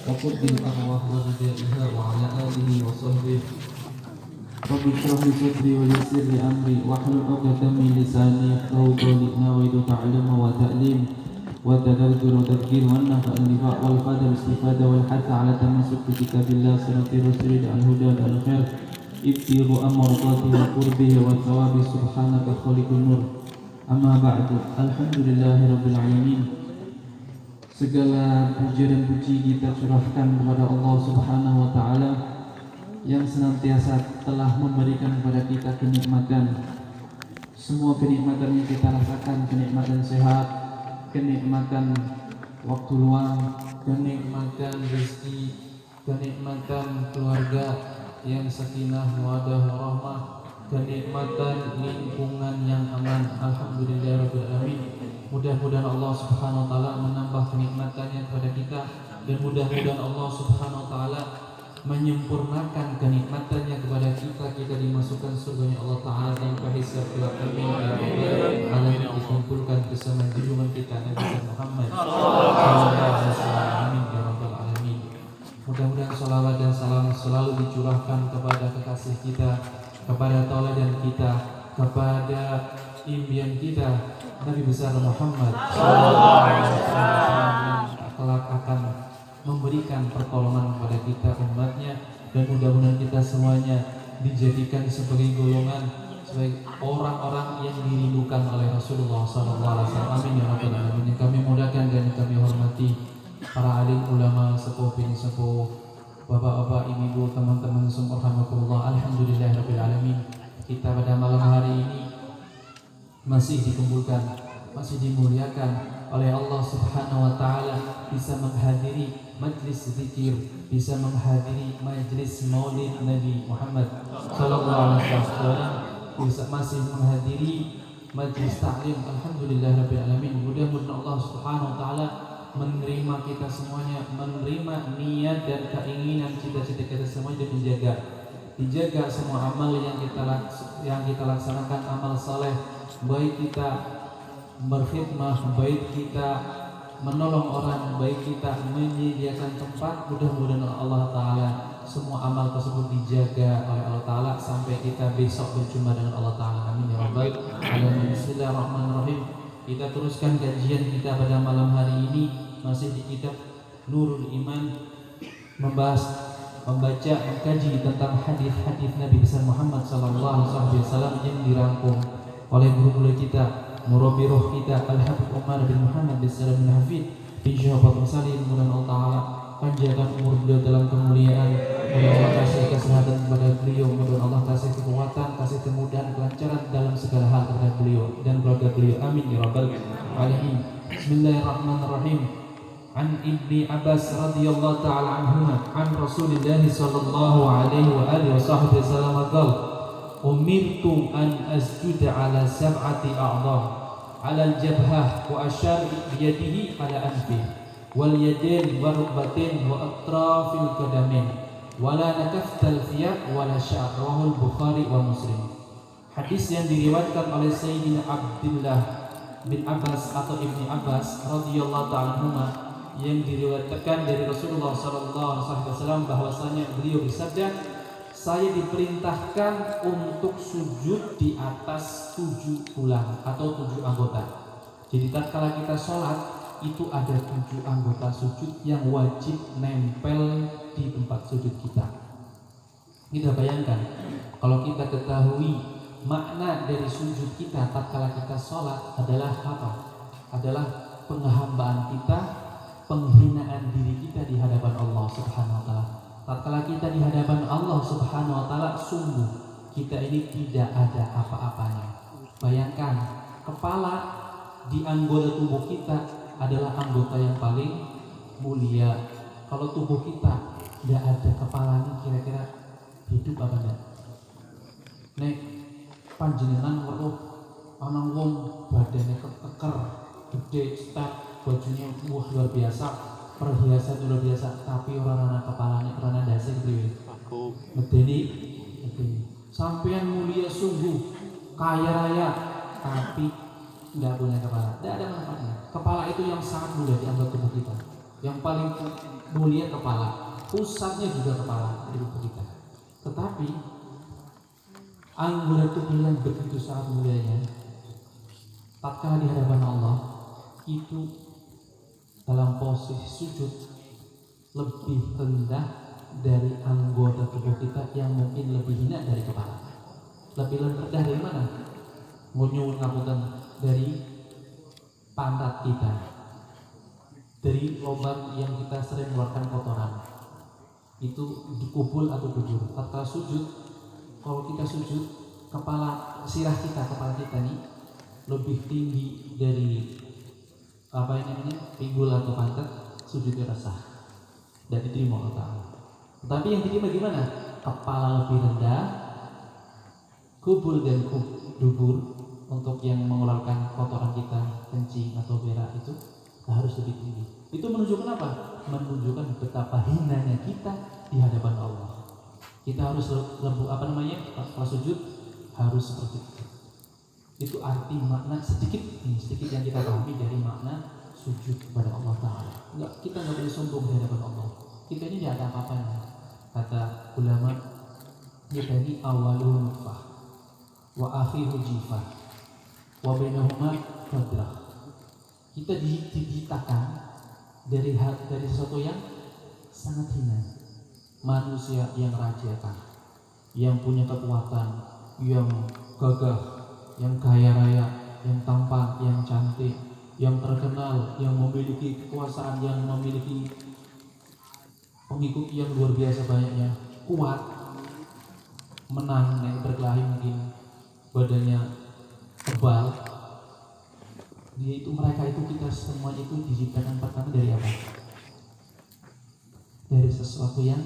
وقد الأرواح ورجائها وعلى آله وصحبه. رب اشرح لي صدري ويسر لي أمري واحلل عقدة من لساني يفقهوا قولي. نويت تعلم وتعليم وتذكر وتذكير والنفع النفاع والفائدة والاستفادة والحث على تمسك بكتاب الله سنة الرسول الهدى والخير ابتغاء مرضاته وقربه والثواب سبحانك خالق النور. Amma ba'du. Alhamdulillahirabbil alamin. Segala puji dan puji kita curahkan kepada Allah Subhanahu wa taala yang senantiasa telah memberikan kepada kita kenikmatan. Semua kenikmatan yang kita rasakan, kenikmatan sehat, kenikmatan waktu luang, kenikmatan rezeki, kenikmatan keluarga yang sakinah, mawaddah, warahmah, kenikmatan lingkungan yang aman. Alhamdulillahirabbil alamin. Mudah-mudahan Allah Subhanahu wa taala menambah kenikmatannya kepada kita, dan mudah-mudahan Allah Subhanahu wa taala menyempurnakan kenikmatannya kepada kita dimasukkan surganya Allah taala tanpa hisab kelak. Amin ya rabbal alamin. Dikumpulkan bersama junjungan kita Nabi Muhammad sallallahu alaihi wasallam. Amin ya rabbal alamin. Mudah-mudahan salawat dan salam selalu dicurahkan kepada kekasih kita, kepada tauladan kita, kepada impian kita Nabi besar Muhammad sallallahu alaihi wasallam yang kelak akan memberikan pertolongan kepada kita umatnya, dan mudah-mudahan kita semuanya dijadikan sebagai golongan, sebagai orang-orang yang dirindukan oleh Rasulullah sallallahu alaihi wasallam. Amin ya rabbal alamin. Yang kami muliakan dan kami hormati para alim ulama, sepuh bin sepuh, bapak-bapak, ibu-ibu, teman-teman semua rahmatullah. Alhamdulillahirabbil alamin. Kita pada malam hari ini masih dikumpulkan, masih dimuliakan oleh Allah Subhanahu wa taala, bisa menghadiri majlis zikir, bisa menghadiri majlis Maulid Nabi Muhammad sallallahu alaihi wasallam, bisa masih menghadiri majlis taklim. Alhamdulillahirabbil alamin. Mudah-mudahan Allah Subhanahu wa taala menerima kita semuanya, menerima niat dan keinginan cita-cita kita semuanya, dan dijaga semua amal yang kita laksanakan, amal saleh, baik kita berkhidmah, baik kita menolong orang, baik kita menyediakan tempat. Mudah-mudahan Allah taala semua amal tersebut dijaga oleh Allah taala sampai kita besok berjumpa dengan Allah taala. Amin ya rabbal alamin. Bismillahirrahmanirrahim. Kita teruskan kajian kita pada malam hari ini, masih di kitab Nurul Iman, membaca, mengkaji tentang hadis-hadis Nabi besar Muhammad sallallahu alaihi wasallam yang dirangkum oleh guru kita, murabbi roh kita, Al-Habib Umar bin Muhammad bin Salam bin Hafid bin Syuhabat Musalim. Mudah-mudahan Allah taala panjangkan umur beliau dalam kemuliaan, mudah Allah kasih kesehatan kepada beliau, mudah Allah kasih kekuatan, kasih kemudahan, kelancaran dalam segala hal kepada beliau dan keluarga beliau. Amin ya rabbal alamin. Bismillahirrahmanirrahim. An Ibni Abbas radhiyallahu ta'ala anhuma an Rasulillah sallallahu alaihi wa alihi wasallam qala umirtu an asjuda ala sab'ati a'dha ala al-jabhah wa asyar biyadihi ala anfi wal yadain wa rukbatin wa atrafil qadamin wa la nakaftal fiyak wa la sya'r. Rawahul Bukhari wa Muslim. Hadis yang diriwayatkan oleh Sayyidina Abdullah bin Abbas atau Ibni Abbas radhiyallahu ta'ala anhuma, yang diriwayatkan dari Rasulullah sallallahu alaihi wasallam bahwasanya beliau bersabda, saya diperintahkan untuk sujud di atas 7 tulang atau 7 anggota. Jadi tatkala kita sholat itu ada 7 anggota sujud yang wajib nempel di tempat sujud kita. Kita bayangkan kalau kita ketahui makna dari sujud kita tatkala kita sholat adalah apa? Adalah penghambaan kita, penghinaan diri kita di hadapan Allah Subhanahu wa taala. Tatkala kita di hadapan Allah Subhanahu wa taala, sungguh kita ini tidak ada apa-apanya. Bayangkan, kepala di anggota tubuh kita adalah anggota yang paling mulia. Kalau tubuh kita tidak ada kepalanya, kira-kira hidup apa enggak? Nek panjenengan weruh ana wong badannya keker, gede, cetak, bajunya luar biasa, perhiasan luar biasa, tapi orang anak kepalanya karena dasar gitu. Medeni, sampean mulia sungguh, kaya raya, tapi nggak punya kepala, tidak ada manfaatnya. Kepala itu yang sangat mulia di anggota tubuh kita. Yang paling mulia kepala, pusatnya juga kepala di tubuh kita. Tetapi anggota tubuh yang begitu sangat mulianya, tatkala di hadapan Allah itu dalam posisi sujud lebih rendah dari anggota tubuh kita yang mungkin lebih hina dari kepala. Lebih rendah dari mana? Nyuwun ngapunten, dari pantat kita, dari lubang yang kita sering mengeluarkan kotoran. Itu dikubul atau dubur. Tatkala sujud, kalau kita sujud, kepala kepala kita nih lebih tinggi dari pinggul atau pantat, sujudnya resah dan diterima Allah Ta'ala. Tapi yang diterima gimana? Kepala lebih rendah, kubul dan dubur untuk yang mengeluarkan kotoran kita, kencing atau berak itu harus lebih tinggi. Itu menunjukkan apa? Menunjukkan betapa hinanya kita di hadapan Allah. Kita harus pas sujud harus seperti itu. Itu arti makna sedikit yang kita pahami dari makna sujud kepada Allah Ta'ala. Kita nggak boleh sombong di hadapan Allah. Kita ini tidak ada apa-apanya. Kata ulama, kita ini awalul nutfah wa akhiru jifah wa bainahuma qadrah. Kita diciptakan dari sesuatu yang sangat hina. Manusia yang rajakan, yang punya kekuatan, yang gagah, yang kaya raya, yang tampan, yang cantik, yang terkenal, yang memiliki kekuasaan, yang memiliki pengikut yang luar biasa banyaknya, kuat, menang, naik berkelahi mungkin, badannya tebal. Mereka itu kita semua itu diciptakan pertama dari apa? Dari sesuatu yang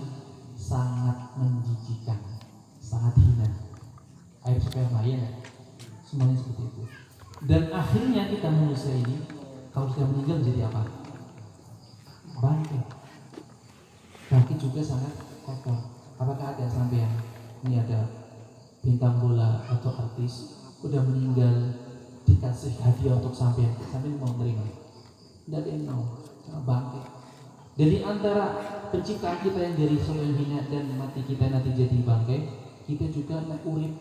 sangat menjijikan, sangat hina. Air sperma ya, semuanya seperti itu. Dan akhirnya kita manusia ini kalau sudah meninggal jadi apa? Bangkai. Kaki juga sangat kotor. Apakah ada sampai yang ini ada bintang bola atau artis udah meninggal dikasih hadiah untuk sampai mau menerima? Tidak ada yang mau, bangkai. Jadi antara penciptaan kita yang dari sesuatu yang hina dan mati kita nanti jadi bangkai, kita juga urip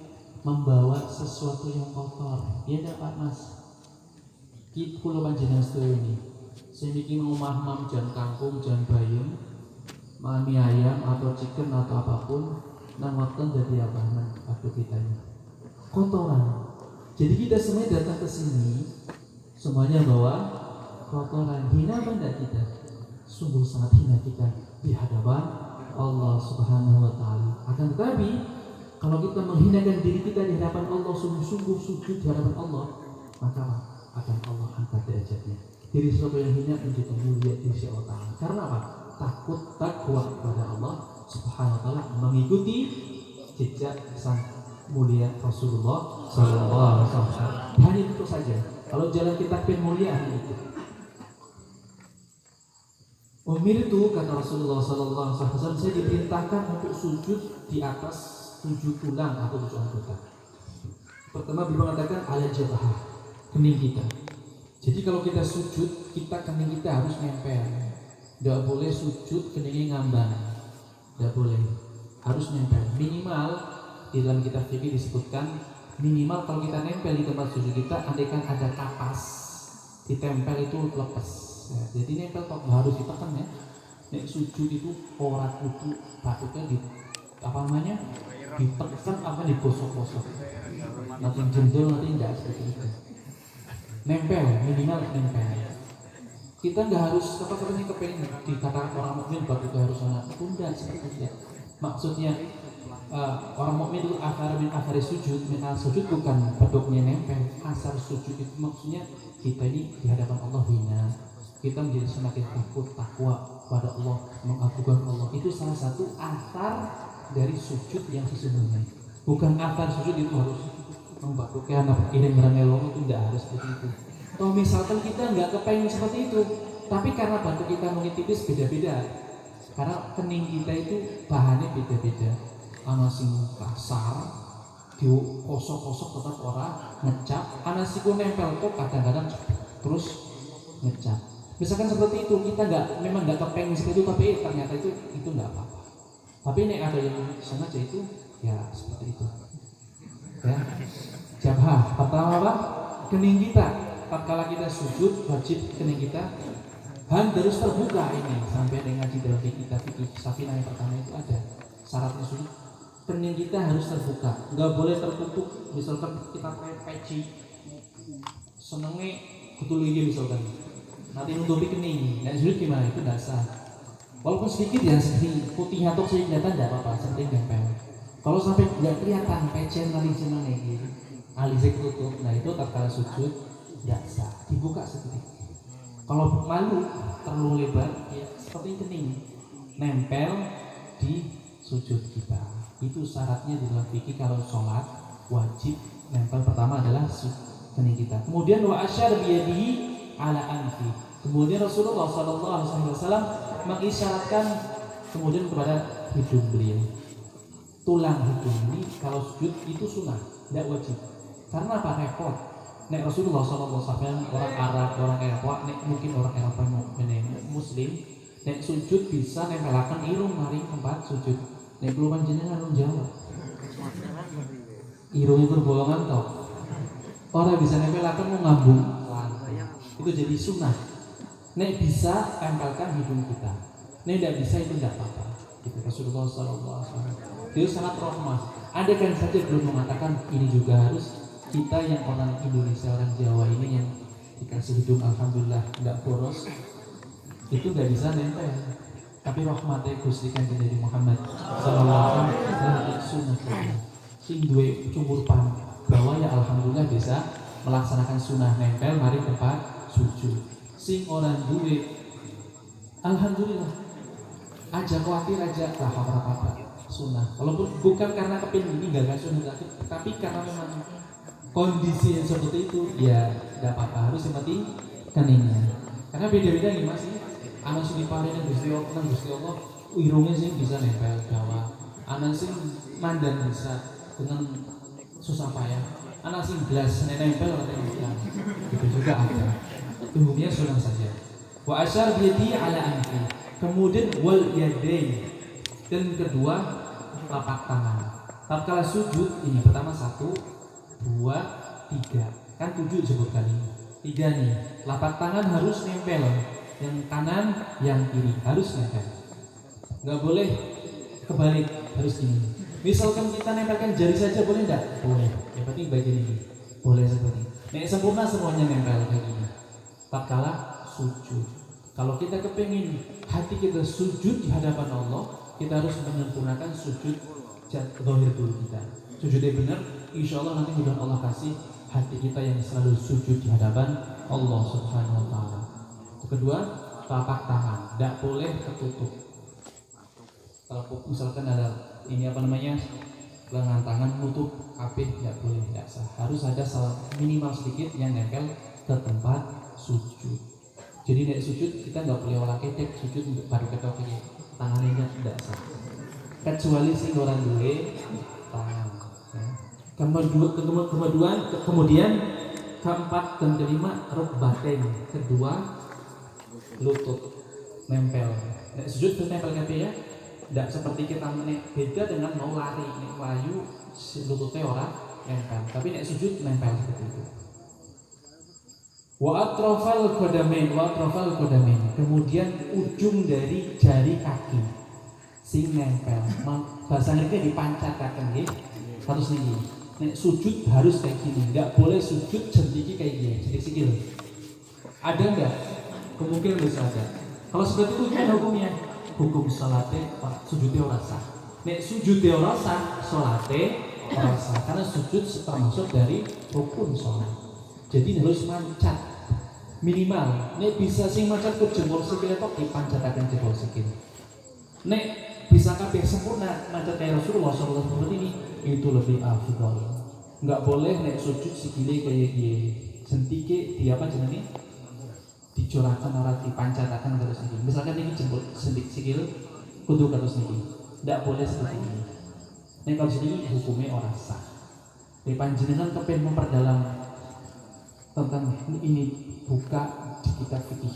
membawa sesuatu yang kotor. Ya dapat mas. Kita pulau panjenengan sedaya ini. Saya bikin omah jangan kampung, jangan bayam, mie ayam atau chicken atau apapun, nang waktu jadi apa waktu kita ini kotoran. Jadi kita semuanya datang ke sini, semuanya bawa kotoran. Hina apa enggak kita? Sungguh sangat hina kita di hadapan Allah Subhanahu wa Ta'ala. Akan tetapi kalau kita menghinakan diri kita di hadapan Allah, sungguh-sungguh sujud di hadapan Allah, maka akan Allah angkat derajatnya. Diri sesuatu yang hina menjadi mulia di sisi Allah Ta'ala. Karena apa? Takwa kepada Allah Subhanahu wa Ta'ala, mengikuti jejak sang mulia Rasulullah Sallallahu Alaihi Wasallam. Hanya itu saja. Kalau jalan kita pengen mulia, hanya itu. Itu kata Rasulullah Sallallahu Alaihi Wasallam, saya diperintahkan untuk sujud di atas 7 tulang atau 7 anggota. Pertama beliau mengatakan ala jabah, kening kita. Jadi kalau kita sujud, kening kita harus nempel. Tidak boleh sujud keningnya ngambang. Tidak boleh. Harus nempel. Minimal di dalam kitab fikih disebutkan minimal kalau kita nempel di tempat sujud kita, andaikan ada kapas ditempel itu lepas. Ya, jadi nempel kok harus ditekan ya. Nek sujud itu orang kudu patutnya ditekan apa digosok-gosok. Nanti jendel nanti enggak seperti itu. Nempel, minimal nempel. Kita enggak harus apa-apanya kepengen dikatakan orang mukmin bab itu harus sangat tunda seperti itu. Maksudnya orang mukmin itu akhir sujud, sujud bukan pedoknya nempel. Asar sujud itu maksudnya kita ini di hadapan Allah hina. Kita menjadi semakin takwa pada Allah, mengagungkan Allah. Itu salah satu asar dari sujud yang sesungguhnya. Bukan asar sujud itu harus membatukan anak iring merengelong, itu tidak harus seperti itu. Kalau misalkan kita nggak kepengen seperti itu, tapi karena batu kita mungkin tipis beda-beda. Karena kening kita itu bahannya beda-beda. Ana sing kasar, kosok-kosok tetap orang ngecap. Ana sing nempel kok kadang-kadang terus ngecap. Misalkan seperti itu, kita memang nggak kepengen seperti itu, tapi ternyata itu nggak apa-apa. Tapi nek ada yang sengaja itu, ya seperti itu. Ya, jabhah. Pertama apa? Kening kita. Tatkala kita sujud, wajib kening kita harus terbuka ini. Sampai dengan ngaji dalam kita fikih Safinah yang pertama itu ada syaratnya sujud. Kening kita harus terbuka, nggak boleh tertutup. Misalkan kita pakai peci, senengnya kutu lagi misalkan. Nanti nutupi kening, dan sujud gimana? Itu nggak sah. Walaupun sedikit ya, seperti putih atau sedikit kelihatan nggak apa-apa, seperti nempel. Kalau sampai nggak kelihatan, pecen kali seneng gitu, alisnya tutup. Nah itu tatkala sujud nggak sah, dibuka sedikit. Kalau malu terlalu lebar, ya seperti kening, nempel di sujud kita. Itu syaratnya di dalam fikih kalau sholat wajib nempel. Pertama adalah kening kita. Kemudian wa asyar biyadihi ala anfi. Kemudian Rasulullah SAW mengisyaratkan kemudian kepada hidung beliau. Tulang hidung ini kalau sujud itu sunnah, tidak wajib. Karena apa? Repot. Nek Rasulullah SAW orang Arab, orang Eropa, nek mungkin orang Eropa Muslim, nek sujud bisa nempelakan irung mari tempat sujud. Nek belum panjenengan orang Jawa, irung itu bolongan tau. Orang bisa nempelakan mau ngambung. Itu jadi sunnah. Nek bisa tempelkan hidung kita. Nek tidak bisa itu tidak apa-apa. Itu Rasulullah SAW. Itu sangat rahmah. Ada kan saja belum mengatakan ini juga harus. Kita yang orang Indonesia, orang Jawa ini yang dikasih hidung alhamdulillah tidak boros, itu nggak bisa nempel. Tapi rahmatnya Gusti Kanjeng Nabi Muhammad sallallahu alaihi wasallam sunnah sing duwe cumurpan bahwa ya alhamdulillah bisa melaksanakan sunnah nempel mari tempat sujud. Sing orang duwe alhamdulillah aja khawatir aja lah apa-apa sunnah. Walaupun bukan karena kepingin meninggalkan sunnah, tapi karena memang kondisi yang seperti itu, ya tidak apa-apa, harus yang penting keningnya. Karena beda-beda nih mas, anak sing diparingan Gusti Allah, irungnya sih bisa nempel Jawa. Anak sing mandan bisa dengan susah payah. Anak sing gelas nempel atau tidak, itu juga ada. Umumnya sunnah saja. Wa asyar biyadi ala anfi. Kemudian wal yadain. Dan kedua telapak tangan. Tatkala sujud ini pertama 1, 2, 3, kan 7 disebut kali. 3 nih, telapak tangan harus nempel. Yang kanan, yang kiri harus nempel. Nggak boleh kebalik, harus ini. Misalkan kita nempelkan jari saja boleh nggak? Boleh. Yang penting bagian ini boleh seperti ini. Nek sempurna semuanya nempel kayak gini. Tatkala sujud. Kalau kita kepingin hati kita sujud di hadapan Allah, kita harus menyempurnakan sujud zahir dulu kita. Sujudnya benar, insya Allah nanti mudah Allah kasih hati kita yang selalu sujud di hadapan Allah Subhanahu Wa Taala. Kedua, telapak tangan, tidak boleh tertutup. Kalau misalkan ada ini apa namanya lengan tangan nutup kapit, tidak boleh, tidak sah. Harus ada minimal sedikit yang nempel ke tempat sujud. Jadi dari sujud kita nggak boleh olah ketek sujud baru ketok ini tangannya tidak sah. Kecuali sing orang duwe tangan. Kemudian keempat dan kelima rukbatain, kedua lutut nempel. Nek sujud itu nempel kabeh ya. Tidak seperti kita beda dengan mau lari, nek layu lututnya ora nempel. Tapi nek sujud nempel seperti itu. Wa atrafal qadamain. Kemudian ujung dari jari kaki sing nempel. Bahasa niki dipancataken nggih. Harus niki. Nek sujud harus kayak gini, nggak boleh sujud sendiri kayak gini, sikil. Ada nggak? Kemungkinan bisa ada. Kalau seperti itu kan hukumnya, hukum salate sujudnya ora sah. Nek sujudnya ora sah, salate ora sah. Karena sujud termasuk dari rukun salat. Jadi harus mancat minimal. Nek bisa sing mancat ke jempol sikil tok dipancataken jempol sikil. Nek bisa kabeh sempurna mancat kayak Rasulullah SAW seperti ini, itu lebih afdal. Enggak boleh nek sujud sikile kayak gini. Sentike di apa jenenge? Dicorakan ora dipancataken terus iki. Misalkan ini jempol sendik sikil kudu terus niki. Enggak boleh seperti ini. Nek kalau sini hukumnya ora sah. Nek panjenengan kepen memperdalam tentang ini buka di kitab fikih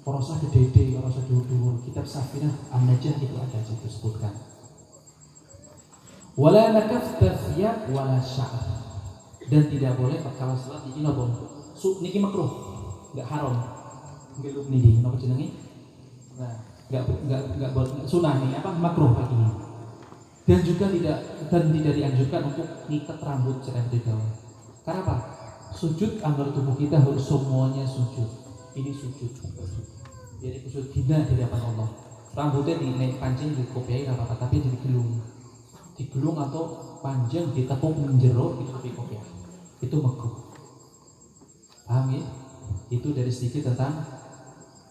Orosah gede-gede, orosah dhuwur-dhuwur. Kitab Safinah An-Najah itu ada disebutkan. Wala nakafta thiyab wala sya'r. Dan tidak boleh kalau salat iki napa? Niki makruh, enggak haram. Belum niki napa jenenge? Nah, enggak sunah nih apa makruh lagi. Dan juga tidak dianjurkan untuk ngikat rambut secara di bawah. Karena apa? Sujud anggota tubuh kita harus semuanya sujud. Ini sujud. Jadi sujud hina di hadapan Allah. Rambutnya dinaik pancing dikopiai apa-apa tapi digelung atau panjang ditekuk menjero itu lebih kopiah. Itu makruh. Paham ya? Itu dari sedikit tentang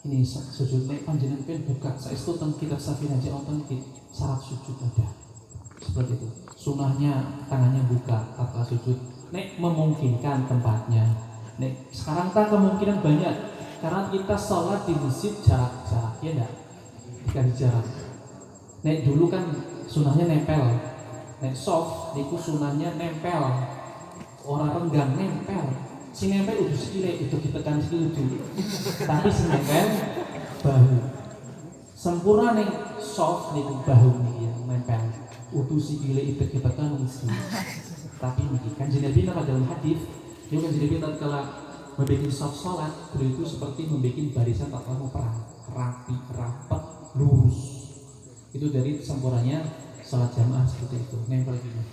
ini sujud naik panjenengan pen buka saestu tentang kitab Safinah aja wonten syarat sujud ada. Seperti itu. Sunahnya tangannya buka tatkala sujud. Nek memungkinkan tempatnya. Nek sekarang tak kemungkinan banyak karena kita sholat di masjid jarak-jarak ya enggak? Dikasih jarak. Nek dulu kan sunahnya nempel. Nek soft niku sunahnya nempel. Orang renggang nempel. Si nempel udah sikile itu kita kan sikile dulu. Tapi si nempel bahu. Sempurna nih soft niku bahu nih yang nempel. Utuh sikile itu kita kan isi. Tapi nih kan Nabi nama dalam hadis, dia kan Nabi tatkala membuat soft salat, beliau itu seperti membuat barisan tatkala mau perang, rapi, rapat, lurus. Itu dari sempurnanya salat jamaah seperti itu. Nempel gini.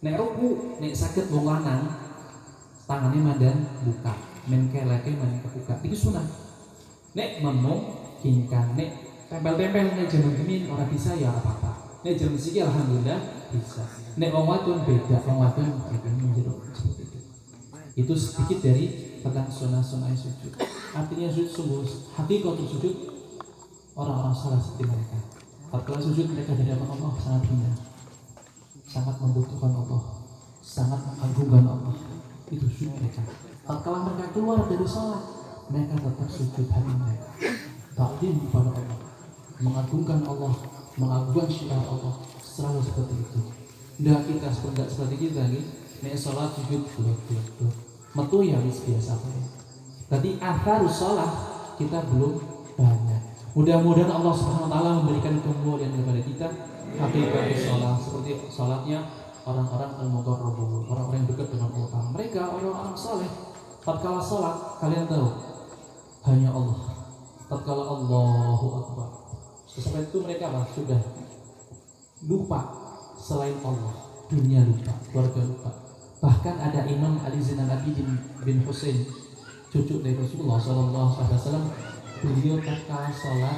Nek ruku, nek sakit wong lanang, tangannya mandan buka, men keleke men kebuka. Itu sunah. Nek memong kingkan, nek tempel-tempel nek jaman gemin ora bisa ya apa-apa. Nek jaman siki alhamdulillah bisa. Nek wong wadon beda, wong wadon itu menjero seperti itu. Itu sedikit dari tentang sunah-sunah sujud. Artinya sujud sungguh hakikatul sujud orang-orang salah seperti mereka. Tatkala sujud mereka di hadapan Allah sangat hina, sangat membutuhkan Allah, sangat mengagungkan Allah. Itu sujud mereka. Tatkala mereka keluar dari salat, mereka tetap sujud hati mereka. Takdim kepada Allah, mengagungkan Allah, mengagungkan syiar Allah, selalu seperti itu. Ndak kita seperti kita nih, nek salat sujud blok. Metu ya wis biasa aja. Tadi atharus salat kita belum banyak. Mudah-mudahan Allah Subhanahu wa taala memberikan kemuliaan kepada kita hakikat salat seperti salatnya orang-orang al-muqarrabun, orang-orang yang dekat dengan Allah. Mereka orang-orang saleh. Tatkala salat kalian tahu hanya Allah. Tatkala Allahu Akbar. Sesudah itu mereka sudah lupa selain Allah, dunia lupa, keluarga lupa. Bahkan ada Imam Ali Zainal Abidin bin Husain, cucu dari Rasulullah SAW. Beliau tatkala sholat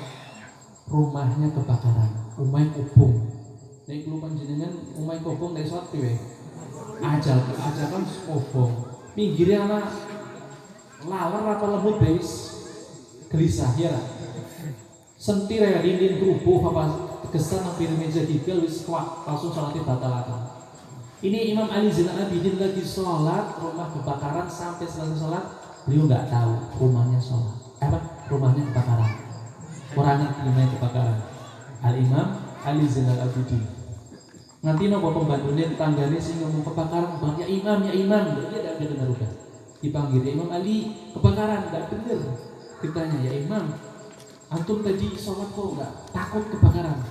rumahnya kebakaran, umay kubung. Nek kula panjenengan umay kubung dari sholat piye? Ajal kan kubung. Pinggirnya ana lawer apa lembut beis gelisah ya. Sentir ya lindin rubuh apa kesan nang meja tiga wis kuat langsung sholatnya batal. Ini Imam Ali Zainal Abidin lagi sholat rumah kebakaran sampai selesai sholat beliau nggak tahu rumahnya sholat. Rumahnya kebakaran. Orangnya rumahnya kebakaran. Al-Imam Ali Zainal Abidin. Nanti nopo pembantunya tanggane sing ngomong kebakaran, ya imam, dia tidak dengar udah. Dipanggil Imam Ali kebakaran, tidak benar. Ditanya ya imam, antum tadi sholat kok enggak takut kebakaran?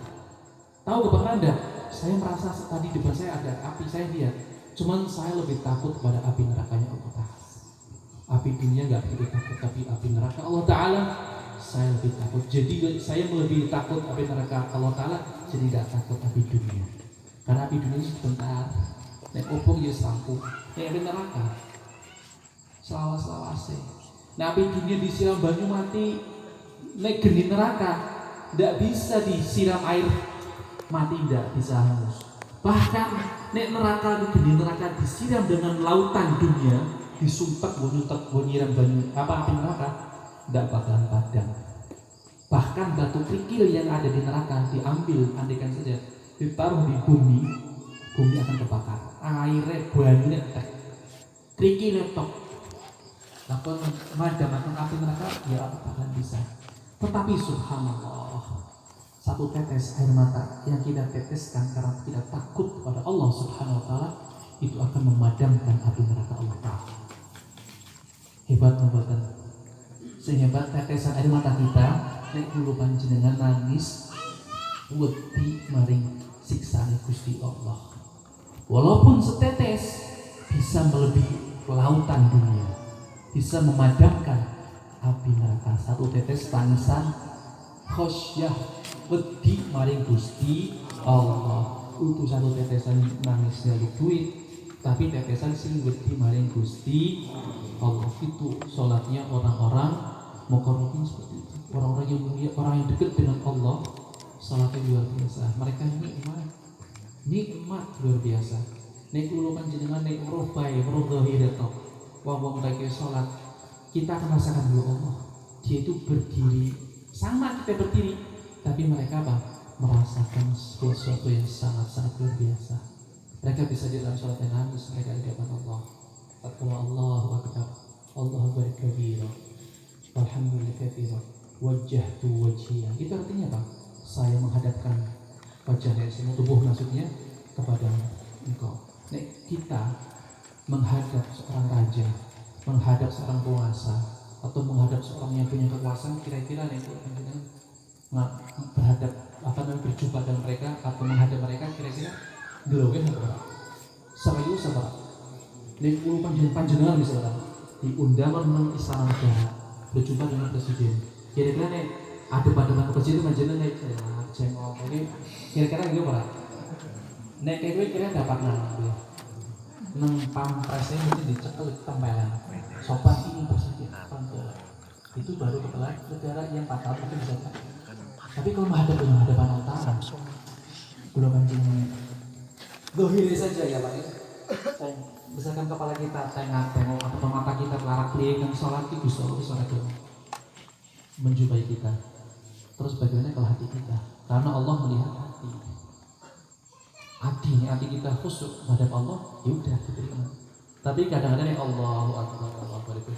Tahu kebakaran enggak? Saya merasa tadi depan saya ada api, saya lihat. Cuman saya lebih takut pada api nerakanya Allah Ta'ala. Api dunia enggak begitu takut, tapi api neraka Allah Ta'ala saya lebih takut. Jadi saya lebih takut api neraka Allah Ta'ala, jadi enggak takut api dunia. Karena api dunia sebentar, nek opung ya sampu, nek api neraka selawas-lawase. Nah api dunia disiram banyu mati, nek geni neraka enggak bisa disiram air mati, enggak bisa hangus. Bahkan nek neraka geni neraka disiram dengan lautan dunia, disumpet nyiram banyu api neraka tidak bakalan padam. Bahkan batu kerikil yang ada di neraka diambil, andaikan saja ditaruh di bumi akan terbakar. Airnya banyunya kerikil tok. Lalu madam api neraka ya bakalan bisa. Tetapi subhanallah, satu tetes air mata yang kita teteskan karena tidak takut kepada Allah Subhanahu wa taala itu akan memadamkan api neraka Allah Ta'ala. Hebat membuatkan. sehebat tetesan air mata kita nek kula panjenengan nangis wedi maring siksane Gusti Allah. Walaupun setetes bisa melebihi lautan dunia, bisa memadamkan api neraka. Satu tetes tangisan khosyah wedi maring Gusti Allah. Itu satu tetesan nangis dari duit, tapi tetesan sing wedi maring Gusti Allah. Itu sholatnya orang-orang muqarrabin seperti itu. Orang-orang yang mulia, orang yang dekat dengan Allah, sholatnya luar biasa. Mereka nikmat luar biasa. Nek kula panjenengan nek weruh bae, weruh zahire tok. Wong-wong lagi sholat, kita akan rasakan ya Allah, dia itu berdiri sama kita berdiri, tapi mereka apa? Merasakan sesuatu yang sangat-sangat luar biasa. Mereka bisa di dalam sholat yang nangis, mereka di hadapan Allah. Tatkala Allahu Akbar, Allahu Akbar kabira, walhamdulillah katsira, wajjahtu wajhiya. Itu artinya apa? Saya menghadapkan wajah saya, semua tubuh maksudnya kepada engkau. Nek kita menghadap seorang raja, menghadap seorang penguasa, atau menghadap seorang yang punya kekuasaan, kira-kira nek berhadap berjumpa dengan mereka atau menghadap mereka, kira-kira gelogen apa? Serius apa? Nek kulo panjenengan misalnya diundang menang istana negara, berjumpa dengan presiden, kira-kira nek ada pada presiden panjenengan nek jengol, kira-kira gitu apa? Nek kowe kira dapat nang nang pampresnya mesti dicekel tempelan. Sopan ini presiden panggil. Itu baru kepala negara yang 4 tahun mungkin bisa. Tapi kalau menghadap dengan hadapan utara, belum panjenengan. Dohir saja ya Pak. Misalkan kepala kita tengok atau mata kita pelarak yang sholat itu sholat menjumpai kita. Terus bagaimana kalau hati kita? Karena Allah melihat hati. Hati kita khusyuk menghadap Allah, ya udah diterima. Tapi kadang-kadang ya Allahu Akbar, Allahu Akbar itu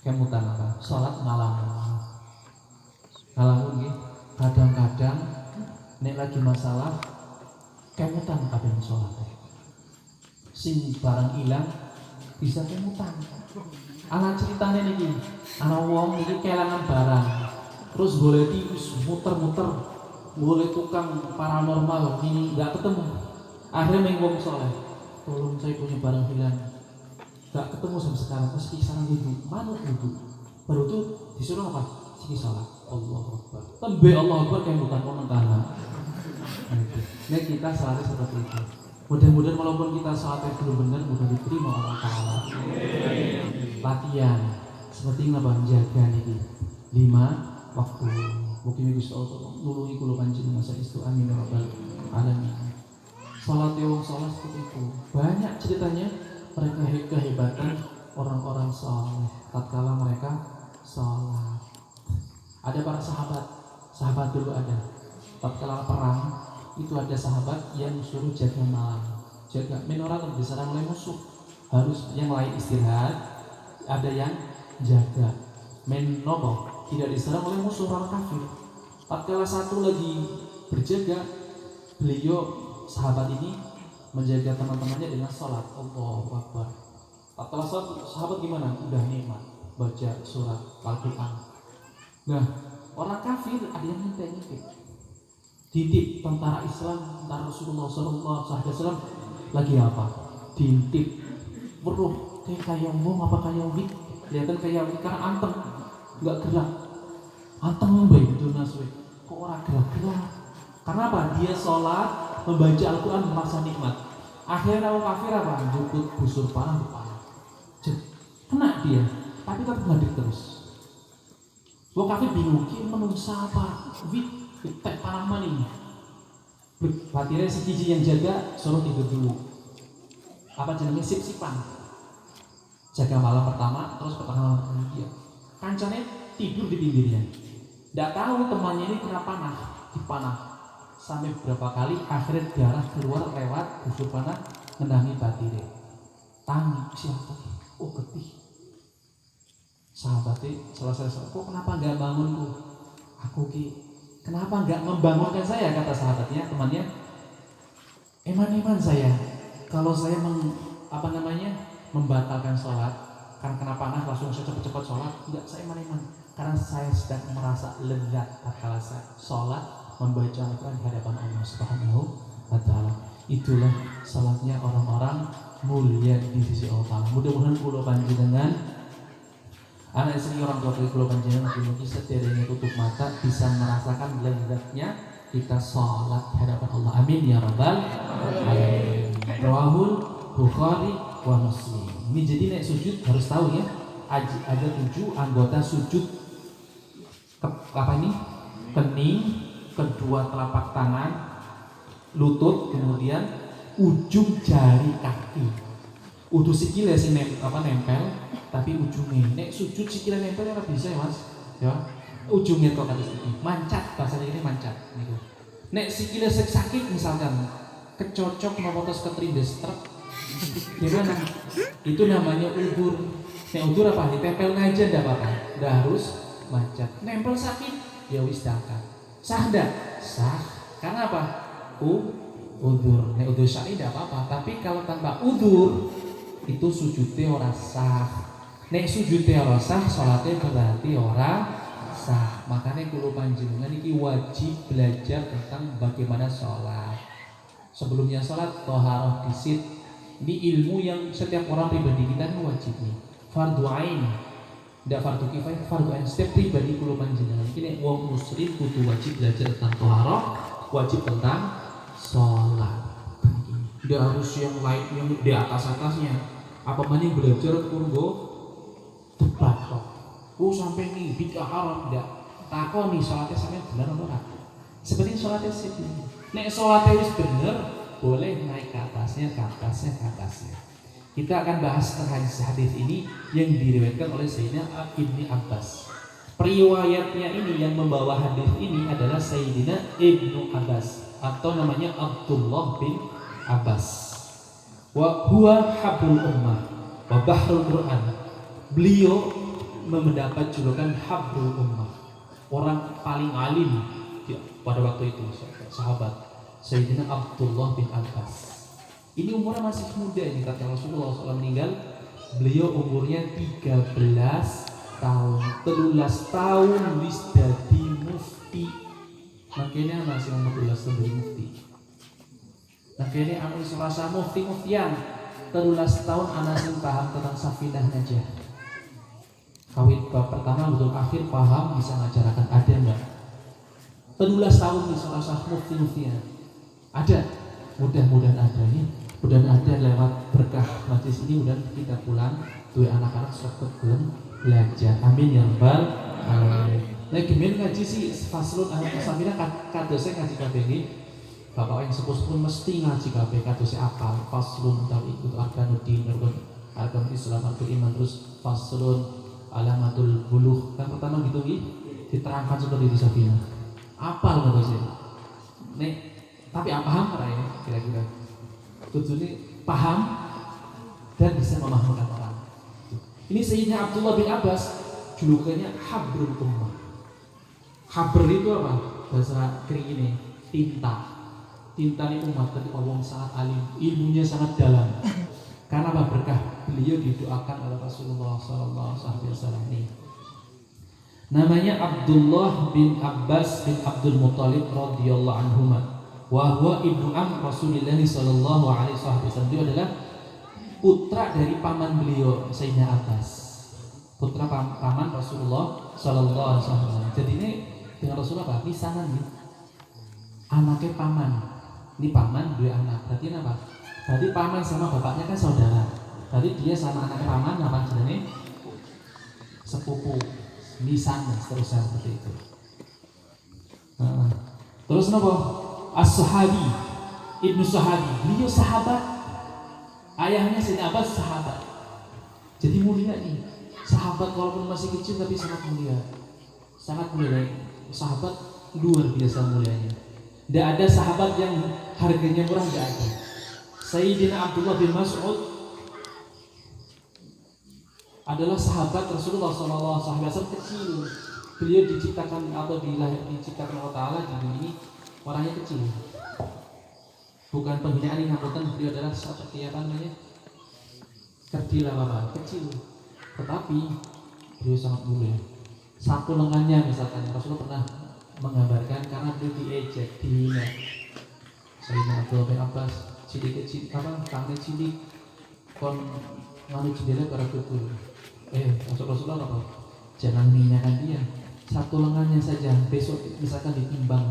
kemutan apa? Salat ngalamun gitu. Kadang-kadang nek lagi masalah kemutan kabeh salat. Sing barang ilang bisa kemutan. Ana ceritane niki, ana wong iki kelangan barang. Terus boleh tikus muter-muter, boleh tukang paranormal ini nggak ketemu. Akhirnya mengwong soleh, tolong saya punya barang hilang, nggak ketemu sampai sekarang. Terus kisaran duduk, manut duduk, baru itu disuruh apa? Sini sholat, Allahu Akbar. Tembe Allahu Akbar kayak bukan orang tanah. Nah kita sholatnya seperti itu. Mudah-mudahan walaupun kita sholatnya belum benar, mudah diterima Allah Taala. Latihan seperti apa? Jaga nih 5 waktu. Mungkin Gusti Allah nulungi kula panjenengan masa itu, amin ya rabbal alamin. Salat wong salat seperti itu. Banyak ceritanya mereka kehebatan orang-orang saleh tatkala mereka salat. Ada para sahabat dulu ada. Tatkala perang itu ada sahabat yang suruh jaga malam. Jaga orang diserang oleh musuh. Harus yang lain istirahat, ada yang jaga. Nopo tidak diserang oleh musuh orang kafir. Tatkala satu lagi berjaga, beliau sahabat ini menjaga teman-temannya dengan sholat. Allahu Akbar. Tatkala sahabat gimana? Udah nikmat baca surat Al-Quran. Nah, orang kafir ada yang ngintip. Diintip tentara Islam, tentara Rasulullah SAW lagi apa? Diintip. Beruh kayak ngomong apa kayak wik? Kelihatan kayak wik karena anteng. Enggak gerak, anteng baik betul naswe. Kok orang gerak-gerak? Karena apa? Dia sholat, membaca Al-Quran merasa nikmat. Akhirnya orang kafir apa? Jukut busur panah di panah. Kena dia, tapi tetap ngadir terus. Orang kafir bingung, ini menungsa apa? Tek panah mana ini? Batirnya si Cici yang jaga suruh tidur dulu. Apa jenenge sip-sipan? Jaga malam pertama, terus pertama malam dia. Kancane tidur di pinggirnya. Tidak tahu temannya ini kena panah, dipanah sampai berapa kali, akhirnya darah keluar lewat busur panah mendangi batirnya. Tangi siapa? Oh getih. Sahabatnya selesai. Kok kenapa nggak bangun tuh? Aku kenapa nggak membangunkan saya? Kata sahabatnya, temannya. Eman saya. Kalau saya membatalkan sholat, kan kena panah langsung saya cepat-cepat sholat. Enggak, saya iman-iman karena saya sedang merasa lezat tatkala saya sholat membaca Al-Quran di hadapan Allah Subhanahu wa Ta'ala. Itulah salatnya orang-orang mulia di sisi Allah Ta'ala. Mudah-mudahan kula panjenengan anak istri orang tua kula panjenengan mugi-mugi sederenge tutup mata bisa merasakan lezatnya kita sholat di hadapan Allah. Amin ya rabbal alamin. Rawahul Bukhari wa Muslim. Ini jadi naik sujud harus tahu ya. Ada 7 anggota sujud. Apa ini? Kening, kedua telapak tangan, lutut, kemudian ujung jari kaki. Udah sikile sing nempel, tapi ujungnya. Nek sujud sikile nempel ora bisa ya Mas. Ya. Ujungnya kok kados iki. Mancat, bahasanya ini mancat niku. Nek sikile sakit misalkan kecocok napa terus ketrindes truk. Gimana? Itu namanya ubur. Nek ubur apa? Ditempel aja ndak apa-apa. Ndak harus mancat. Nempel sakit, ya wis dakan. Sah ndak? Sah. Karena apa? Udur. Nek udur syar'i ndak apa-apa. Tapi kalau tanpa udur itu sujudnya ora sah. Nek sujudnya ora sah, salatnya berarti ora sah. Makanya kulo panjenengan iki wajib belajar tentang bagaimana sholat. Sebelumnya sholat thaharah disit. Ini ilmu yang setiap orang pribadi kita ini wajib nih. Fardu ain. Ndak fardu kifayah, fardu ain. Setiap pribadi kulo panjenengan iki nek wong muslim kudu wajib belajar tentang thaharah, wajib tentang sholat. Ndak harus yang lain yang di atas-atasnya. Apa maning belajar kurgo debat kok. Sampai nih bid'ah haram ndak. Takoni salatnya sampeyan bener apa ora? Seperti salatnya sih. Nek salatnya wis bener, boleh naik ke atasnya. Kita akan bahas tentang hadis ini yang diriwayatkan oleh Sayyidina Ibnu Abbas. Periwayatnya ini yang membawa hadis ini adalah Sayyidina Ibnu Abbas atau namanya Abdullah bin Abbas. Wa huwa habrul ummah wa bahrul Quran. Beliau mendapat julukan habrul ummah, orang paling alim pada waktu itu, sahabat Sayyidina Abdullah bin Abbas. Ini umurnya masih muda ini ketika Rasulullah SAW meninggal. Beliau umurnya 13 tahun. 13 tahun wis dadi mufti. Makanya masih umur 13 tahun jadi mufti. Makanya anu wis rasa mufti-muftian. 13 tahun anak sing paham tentang Safinah Najah. Kawit bab pertama betul akhir paham bisa ngajarakan ada enggak? 13 tahun bisa rasa mufti-muftian. Ada. Mudah-mudahan ada nih. Mudah-mudahan ada lewat berkah majlis ini. Mudah kita pulang dua anak-anak sudah belum belajar. Amin ya rabbal alamin. Lagi gimana ngaji sih faslun anak Safinah kadose ngaji kabeh iki. Bapak yang sepuh-sepuh mesti ngaji kabeh kadose apal. Faslun tahu ikut arkanuddin, arkan Islam, arkan iman, terus faslun alamatul buluh. Kan pertama gitu diterangkan seperti di Safinah. Apal kadose. Nek tapi apa paham ora ya kira-kira? Tujuannya paham dan bisa memahami orang. Ini Sayyidina Abdullah bin Abbas julukannya Habrul Ummah. Habr itu apa? Bahasa kering ini tinta. Tinta ini umat tadi orang sangat alim, ilmunya sangat dalam. Karena apa? Berkah beliau didoakan oleh Rasulullah SAW ini. Namanya Abdullah bin Abbas bin Abdul Muttalib radhiyallahu anhuma. Wa huwa ibnu am Rasulillah sallallahu alaihi wasallam. Dia adalah putra dari paman beliau Sayyidina Abbas. Putra paman Rasulullah sallallahu alaihi wasallam. Jadi ini dengan Rasulullah apa? Misanan nih. Anaknya paman. Ini paman dua anak. Berarti apa? Berarti paman sama bapaknya kan saudara. Berarti dia sama anak paman apa jenenge? Sepupu. Misan seterusnya seperti itu. Terus napa? As-Sahabi, Ibnu Sahabi, beliau sahabat. Ayahnya Sayyidina Abbas sahabat. Jadi mulia nih. Sahabat walaupun masih kecil tapi sangat mulia. Sangat mulia. Sahabat luar biasa mulianya. Tidak ada sahabat yang harganya murah, tidak ada. Sayyidina Abdullah bin Mas'ud adalah sahabat Rasulullah SAW kecil. Beliau diciptakan atau diciptakan Allah Ta'ala di dunia ini orangnya kecil. Bukan penghinaan yang ngangkutan, beliau adalah seperti apa namanya? Kerdil apa kecil. Tetapi beliau sangat mulia. Satu lengannya misalkan Rasulullah pernah menggambarkan karena beliau diejek, dihina. Sayyidina Abdullah bin Abbas cilik tangannya cilik kon nganu jendela para kutu. Rasulullah apa? Jangan menghinakan dia. Satu lengannya saja besok misalkan ditimbang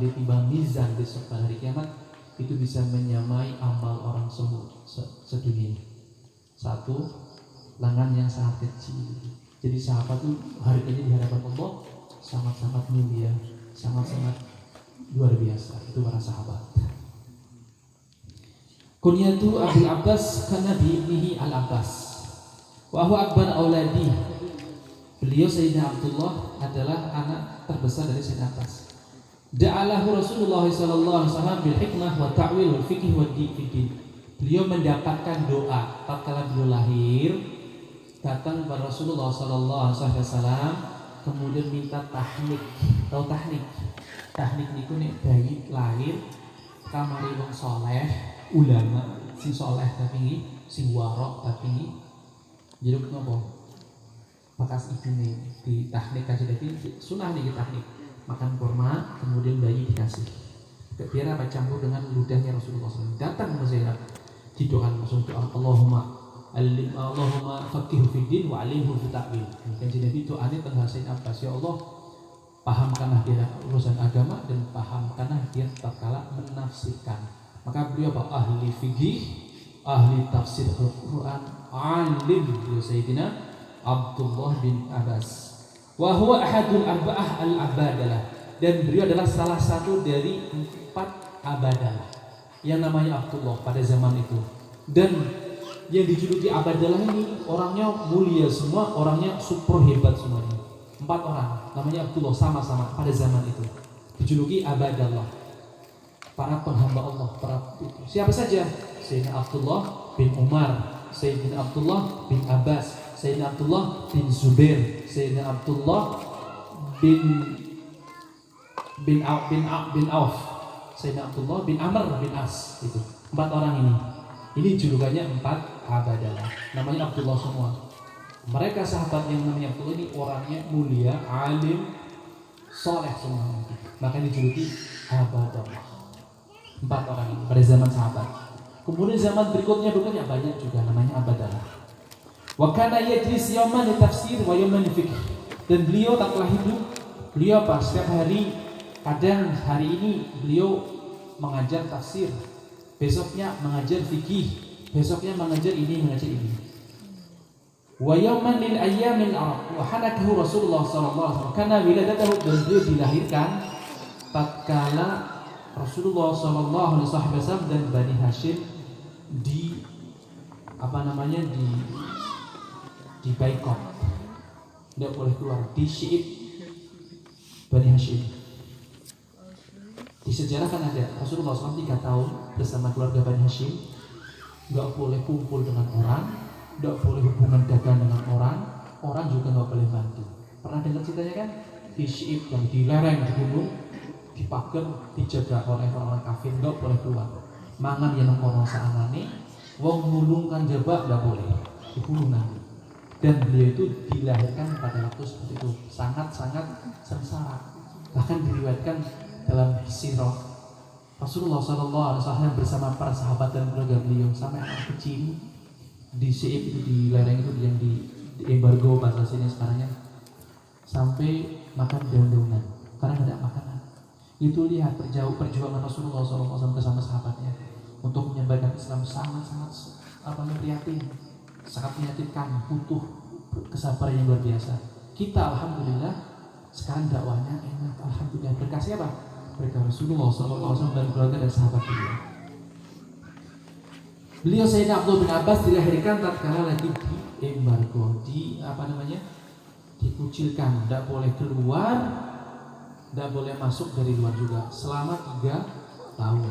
mizan besok pada hari kiamat itu bisa menyamai amal orang sedunia. Satu lengan yang sangat kecil. Jadi sahabat itu harganya di hadapan Allah sangat-sangat mulia, sangat-sangat luar biasa. Itu para sahabat. Kunyatu Abil Abbas karena biibnihi Al-Abbas wa huwa akbar auladi. Beliau Sayyidina Abdullah adalah anak terbesar dari Sayyidina Abbas. Da'alahu Rasulullah sallallahu alaihi wasallam bil hikmah wa ta'wil wal fiqh wa din. Beliau mendapatkan doa tatkala beliau lahir, datang kepada Rasulullah sallallahu alaihi wasallam kemudian minta tahnik. Tahu tahnik? Tahnik niku nek bayi lahir kamari wong saleh, ulama sing saleh tapi sing warok tapi jeruk nopo? Bekas ibune di tahnik kasih dadi sunah nih tahnik. Makan kurma kemudian bayi dikasih. Biar apa campur dengan ludahnya Rasulullah SAW. Datang ke Zainab didoakan langsung doa Allahumma faqihu fid din wa alimhu fit ta'wil. Mungkin jadi doanya tentang Sayyidina Abbas, ya Allah pahamkanlah dia urusan agama dan pahamkanlah dia tatkala menafsirkan. Maka beliau apa? Ahli fikih, ahli tafsir Al-Quran, alim beliau Sayyidina Abdullah bin Abbas. Wa huwa ahadul arba'ah al-abadalah, dan beliau adalah salah satu dari 4 abadalah yang namanya Abdullah pada zaman itu. Dan yang dijuluki abadalah ini orangnya mulia semua, orangnya super hebat semuanya. 4 orang namanya Abdullah sama-sama pada zaman itu dijuluki abadallah, para penghamba Allah, para siapa saja? Sayyidina Abdullah bin Umar, Sayyidina Abdullah bin Abbas, Sayyidina Abdullah bin Zubair, Sayyidina Abdullah bin Auf, Sayyidina Abdullah bin Amr bin As. Itu 4 orang ini. Ini julukannya 4 abadalah. Namanya Abdullah semua. Mereka sahabat yang namanya Abdullah ini orangnya mulia, alim, soleh semua. Maka dijuluki abadallah. 4 orang ini pada zaman sahabat. Kemudian zaman berikutnya banyak juga namanya abadalah. Wa kana yajlis yawman li tafsir wa yawman li fiqh. Dan beliau tak telah hidup, beliau apa? Setiap hari, kadang hari ini beliau mengajar tafsir, besoknya mengajar fikih, besoknya mengajar ini, mengajar ini. Wa yawman lil ayyamil arab wa hanakahu Rasulullah sallallahu alaihi wasallam kana wiladatahu, dan beliau dilahirkan tatkala Rasulullah sallallahu alaihi wasallam dan Bani Hashim di di baikot, tidak boleh keluar, di Syi'ib Bani Hashim. Di sejarah kan ada Rasulullah SAW 3 tahun bersama keluarga Bani Hashim, nggak boleh kumpul dengan orang, nggak boleh hubungan dagang dengan orang juga nggak boleh bantu. Pernah dengar ceritanya kan? Di Syi'ib, yang di lereng di gunung, dipager, dijaga oleh orang-orang kafir, nggak boleh keluar. Mangan yang kono saanane, wong ngulungkan jabak nggak boleh, dibunuh nanti. Dan beliau itu dilahirkan pada waktu seperti itu, sangat-sangat sengsara. Bahkan diriwayatkan dalam sirah Rasulullah SAW bersama para sahabat dan keluarga beliau sampai anak kecil di Syi'ib itu, di lereng itu yang di embargo bahasa sini sekarangnya, sampai makan daun-daunan karena tidak makanan. Itu lihat perjuangan Rasulullah SAW bersama sahabatnya untuk menyebarkan Islam, sangat-sangat prihatin, sangat menyakitkan, butuh kesabaran yang luar biasa. Kita alhamdulillah sekarang dakwahnya enak, alhamdulillah. Berkah siapa? Berkah Rasulullah SAW dan keluarga dan sahabat beliau. Beliau Sayyidina Abdullah bin Abbas dilahirkan tatkala lagi di embargo, dikucilkan, tidak boleh keluar, tidak boleh masuk dari luar juga selama 3 tahun.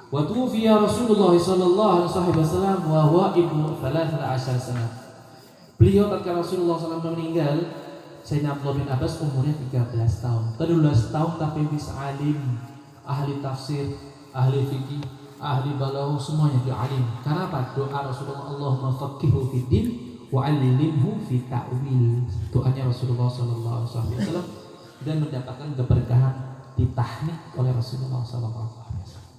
Wa tuwfiya Rasulullah sallallahu alaihi wasallam wa huwa ibnu 13 sana. Beliau tatkala Rasulullah SAW meninggal, Sayyidina Abdullah bin Abbas umurnya 13 tahun. 13 tahun tapi bisa alim, ahli tafsir, ahli fikih, ahli balaghah, semuanya dia alim. Karena apa? Doa Rasulullah, Allahumma faqihu fid din wa'allimhu fi ta'wil, doanya Rasulullah sallallahu alaihi wasallam, dan mendapatkan keberkahan ditahnik oleh Rasulullah sallallahu alaihi wasallam.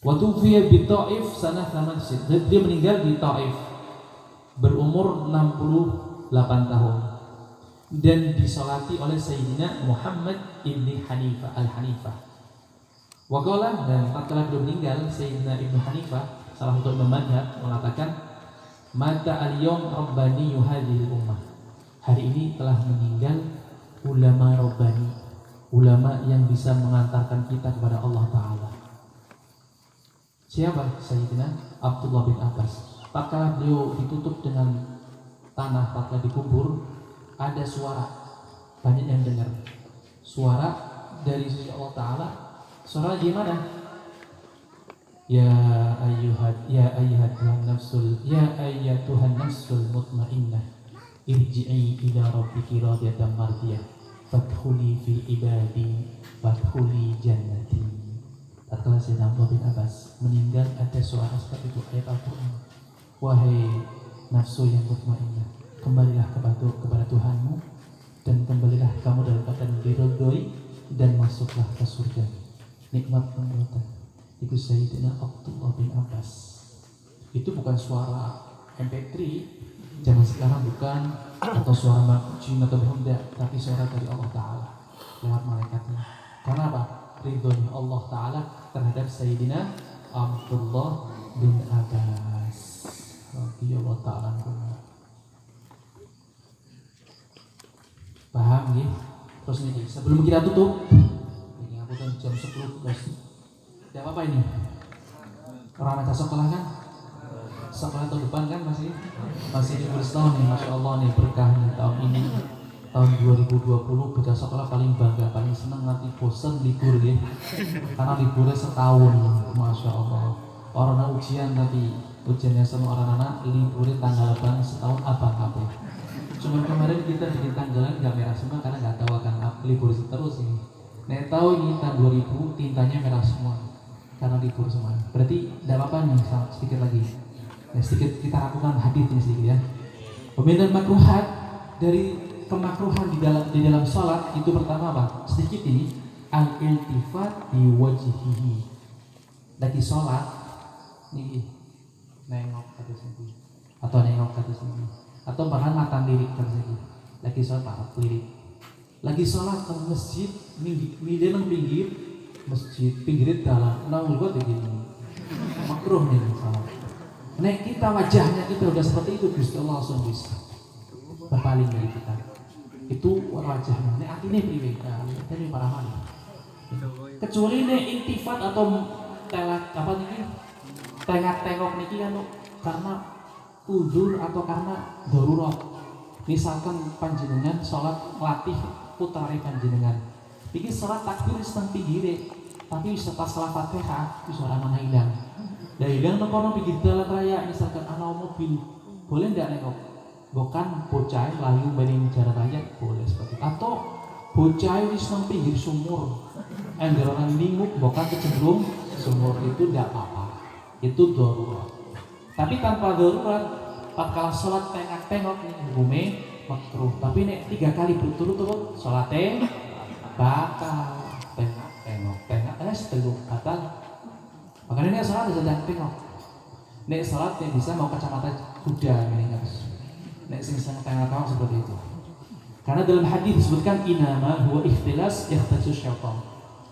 Wa tufiya bi Taif sanah 8. Dia meninggal di Taif berumur 68 tahun dan disolati oleh Sayyidina Muhammad ibni Hanifah al-Hanifah. Waqala, dan tatkala beliau meninggal, Sayyidina Ibnu Hanifah, salah satu imam madhab, mengatakan mata al-yawm rabbani hadhil ummah. Hari ini telah meninggal ulama rabbani, ulama yang bisa mengantarkan kita kepada Allah Ta'ala. Siapa? Sayyidina Abdullah bin Abbas. Tatkala beliau ditutup dengan tanah, tatkala dikubur, ada suara, banyak yang dengar suara dari sisi Allah Ta'ala. Suara gimana? Ya ayyatuhan nafsul mutmainnah irji'i ila rabbiki radiyatan mardiyah fadkhuli fi ibadi wadkhuli jannati. Tatkala Sayyidina Abdullah bin Abbas meninggal, ada suara seperti itu, ayat Al-Quran. Wahai nafsu yang mutmainnah, kembalilah kepada Tuhanmu dan kembalilah kamu dalam keadaan diridhoi dan masuklah ke surga. Nikmat pembuatan itu Sayyidina Abdullah bin Abbas. Itu bukan suara MP3 zaman sekarang, bukan, atau suara makjin atau Honda, tapi suara dari Allah Ta'ala lewat malaikatnya. Karena apa? Ridhonya Allah Ta'ala terhadap Sayyidina Abdullah bin Abbas radhiyallahu ta'ala anhu. Paham ya? Terus nih, sebelum kita tutup, ini aku kan jam 10 guys. Tidak apa-apa ini. Orang anak sekolah kan? Sekolah tahun depan kan masih libur setahun nih, Masya Allah nih, berkah nih tahun ini. Tahun 2020 bekas sekolah paling bangga, paling senang, nanti bosan libur ya. Karena liburnya setahun, Masya Allah. Orang ujian tapi ujiannya sama orang anak liburnya tanggal berapa setahun abang kabeh. Cuman kemarin kita bikin tanggalan gak merah semua karena gak tahu akan libur terus ini. Nek tahu ini tahun 2000 tintanya merah semua karena libur semua. Berarti tidak apa-apa nih, sedikit lagi. Ya, sedikit kita lakukan hadis ini sedikit ya. Pemindahan makruhat, dari kemakruhan di dalam sholat itu pertama apa? Sedikit ini al-iltifat di wajhihi. Lagi sholat nih nengok ke sini atau nengok ke sini atau bahkan mata lirik ke sini. Lagi sholat mata lirik. Lagi sholat ke masjid, milih nang pinggir masjid, pinggir dalam, nang lupa begini. Makruh nih sholat. Nek kita wajahnya kita udah seperti itu, Gusti Allah langsung bisa berpaling dari kita. Itu wajahnya. Nek artinya priwe, kita ini para mana? Kecuali nek intifat atau telak apa nih? Tengok niki kan karena udzur atau karena darurat. Misalkan panjenengan sholat latih putari panjenengan. Iki sholat takbir setengah pinggire, tapi setelah salah Fatihah itu suara mana hilang. Dan hilang nopo pinggir jalan raya, misalkan ana mobil, boleh ndak nengok? Bukan bocah layu banding jalan raya boleh seperti itu. Atau bocah wis nang pinggir sumur, enggeran linguk bukan kecenderung sumur, itu ndak apa-apa. Itu darurat. Tapi tanpa darurat, tatkala sholat tengok nih hukume makruh. Tapi nek 3 kali berturut-turut sholatnya batal. Tengok seteluk batal. Makanya nek sholat sedang tengok. Nek sholat yang bisa mau kacamata kuda ini harus. Nek sing tengok seperti itu. Karena dalam hadis disebutkan inama huwa ikhtilas yahtaju syaitan.